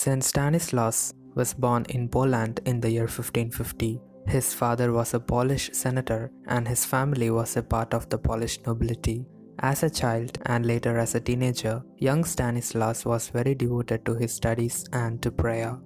St Stanislaus was born in Poland in the year 1550. His father was a Polish senator and his family was a part of the Polish nobility. As a child and later as a teenager, young Stanislaus was very devoted to his studies and to prayer.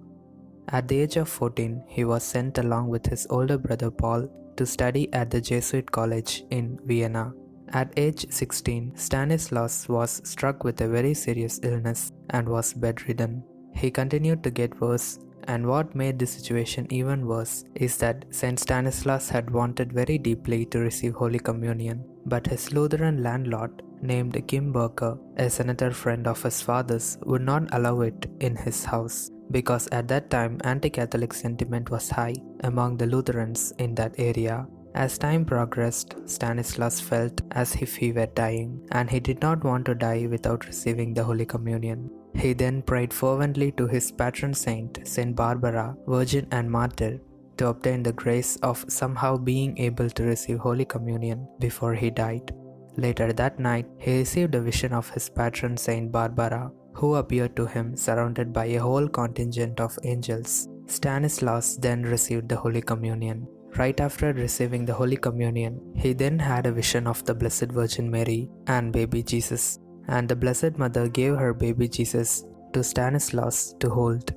At the age of 14, he was sent along with his older brother Paul to study at the Jesuit college in Vienna. At age 16, Stanislaus was struck with a very serious illness and was bedridden. He continued to get worse, and what made the situation even worse is that St. Stanislaus had wanted very deeply to receive Holy Communion, but his Lutheran landlord, named Kim Berker, a senator friend of his father's, would not allow it in his house, because at that time anti-Catholic sentiment was high among the Lutherans in that area. As time progressed, Stanislaus felt as if he were dying, and he did not want to die without receiving the Holy Communion. He then prayed fervently to his patron saint, Saint Barbara, Virgin and Martyr, to obtain the grace of somehow being able to receive Holy Communion before he died. Later that night, he received a vision of his patron Saint Barbara, who appeared to him surrounded by a whole contingent of angels. Stanislaus then received the Holy Communion. Right after receiving the Holy Communion, he then had a vision of the Blessed Virgin Mary and baby Jesus, and the Blessed Mother gave her baby Jesus to Stanislaus to hold.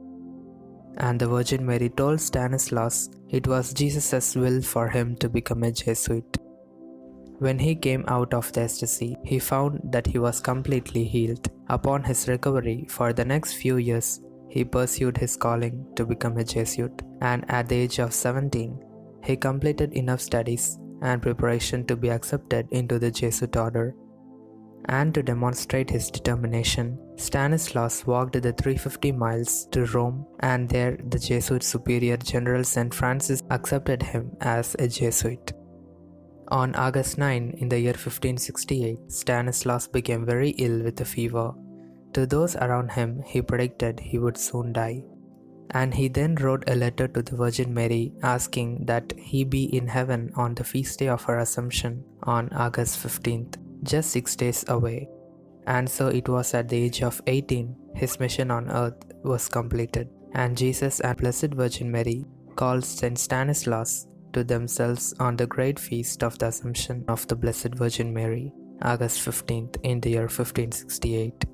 And the Virgin Mary told Stanislaus it was Jesus' will for him to become a Jesuit. When he came out of the ecstasy, he found that he was completely healed. Upon his recovery, for the next few years, he pursued his calling to become a Jesuit, and at the age of 17, he completed enough studies and preparation to be accepted into the Jesuit order. And to demonstrate his determination, Stanislaus walked the 350 miles to Rome, and there the Jesuit Superior General St. Francis accepted him as a Jesuit. On August 9 in the year 1568, Stanislaus became very ill with a fever. To those around him, he predicted he would soon die. And he then wrote a letter to the Virgin Mary asking that he be in heaven on the feast day of her Assumption on August 15th, just 6 days away. And so it was at the age of 18, his mission on earth was completed, and Jesus and Blessed Virgin Mary called St. Stanislaus to themselves on the great feast of the Assumption of the Blessed Virgin Mary, August 15th in the year 1568.